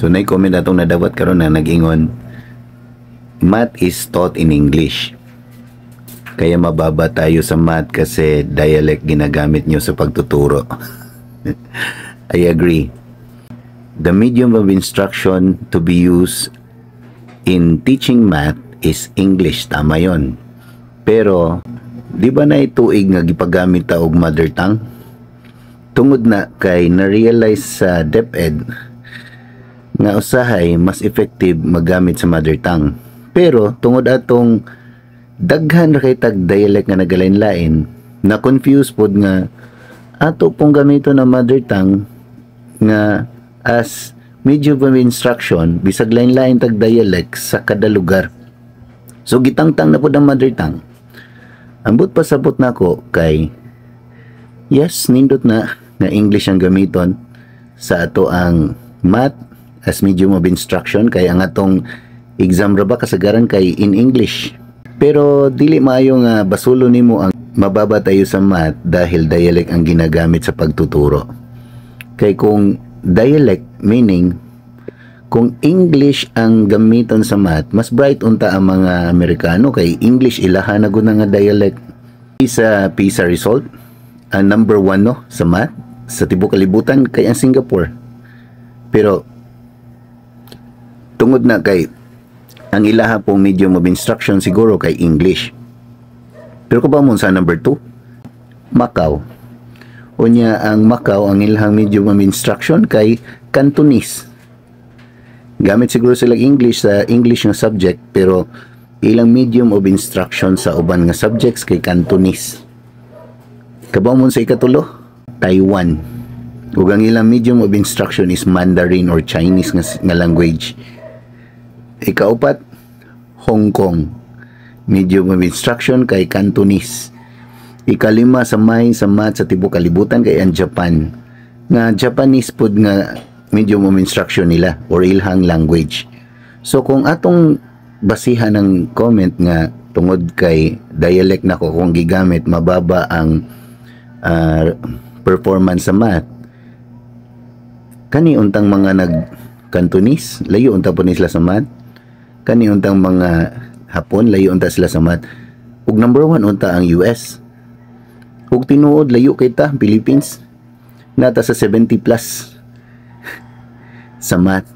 So na-comment atong nadawat karon na nag-ingon, math is taught in English. Kaya mababa tayo sa math kasi dialect ginagamit nyo sa pagtuturo. I agree. The medium of instruction to be used in teaching math is English. Tama yon. Pero, di ba na ituig nga gipagamit ta og mother tongue? Tungod na kay na-realize sa DepEd nga usahay mas effective magamit sa mother tongue. Pero, tungod atong daghan ra kay tag dialect nga nagalain-lain, na confuse pod nga ato pong gamito na mother tongue nga as medium of instruction bisag lain-lain tag dialect sa kada lugar. So gitangtang na pod ang mother tongue. Ambot pasabot nako kay yes, nindot na nga English ang gamiton sa ato ang math as medium of instruction, kay ang atong exam ra ba kasagaran kay in English. Pero dili maayo nga basulo nimo ang mababa tayo sa math dahil dialect ang ginagamit sa pagtuturo. Kay kung dialect meaning kung English ang gamiton sa math, mas bright unta ang mga Amerikano kay English ilahan na gud nga dialect. Sa PISA result, ang number 1 no sa math sa tibuok kalibutan kay ang Singapore. Pero tungod na kay ang ilaha pong medium of instruction siguro kay English. Pero kung ba mo sa number 2, Macau. Unya ang Macau ang ilahang medium of instruction kay Cantonese. Gamit siguro sila English sa English nga subject, pero ilang medium of instruction sa uban nga subjects kay Cantonese. Kabaw mo sa ikatulo, Taiwan. Ug ang ilang medium of instruction is Mandarin or Chinese nga language. Ikaupat, Hong Kong. Medium of instruction kay Cantonese. Ikalima sa math sa tibuok kalibutan kay ang Japan. Nga Japanese pod nga medium of instruction nila or ilhang language. So kung atong basihan ng comment nga tungod kay dialect nako kung gigamit mababa ang performance sa math, kani untang mga nag-Cantonese layo unta po sila sa math, kani untang mga Hapon layo unta sila sa math, ug number 1 unta ang US, ug tinuod layo kay ta Philippines nata sa 70 plus sa math.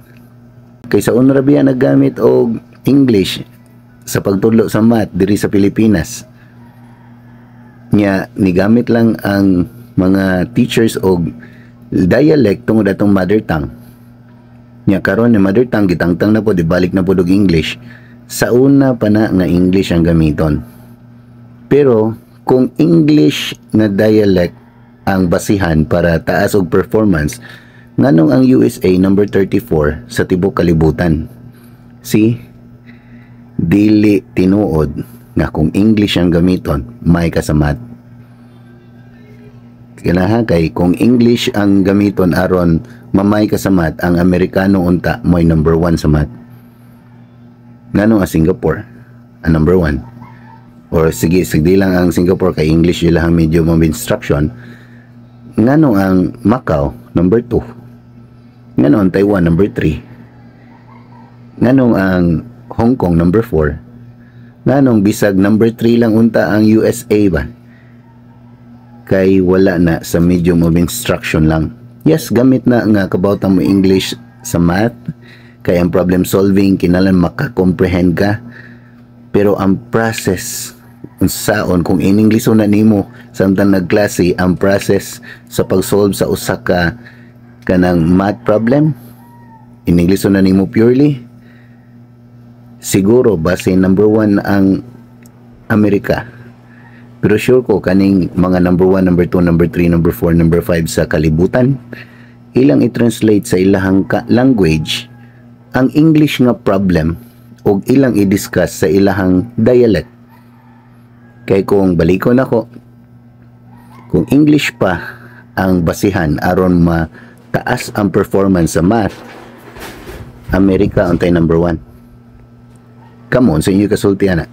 Kaysa unrabiya naggamit og English sa pagtudlo sa math diri sa Pilipinas, nya nigamit lang ang mga teachers og dialect tungod atong mother tongue. Nya karon ni mother tongue gitangtang na po, ibalik na po og English. Sa una pa na nga English ang gamiton. Pero kung English nga dialect ang basihan para taas og performance, nganong ang USA number 34 sa tibuok kalibutan. See, dili tinuod nga kung English ang gamiton, may ka sa math. Kailangan kay kung English ang gamiton aron mamay ka sa math, ang Amerikano unta mo'y number 1 sa math. Nganong ang Singapore ang number 1? Or sige lang ang Singapore kay English ilang medium of instruction. Nganong ang Macau number 2? Nganong Taiwan number 3? Nganong ang Hong Kong number 4? Nganong bisag number 3 lang unta ang USA ba? Kay wala na sa medium of instruction lang. Yes, gamit na nga kabautan mo English sa math, kay ang problem solving kinahanglan maka-comprehend ka. Pero ang process unsaon kung in English na nimo samtang nagklase, ang process sa pag-solve sa usa ka kanang math problem in English na nimo purely, siguro base number 1 ang Amerika. Pero sure ko kaning mga number 1, number 2, number 3, number 4, number 5 sa kalibutan, ilang i-translate sa ilahang language ang English nga problem o ilang i-discuss sa ilahang dialect. Kay kung balikon ako, kung English pa ang basihan aron mataas ang performance sa math, Amerika untay number 1. Come on, sa inyo kasultihan na.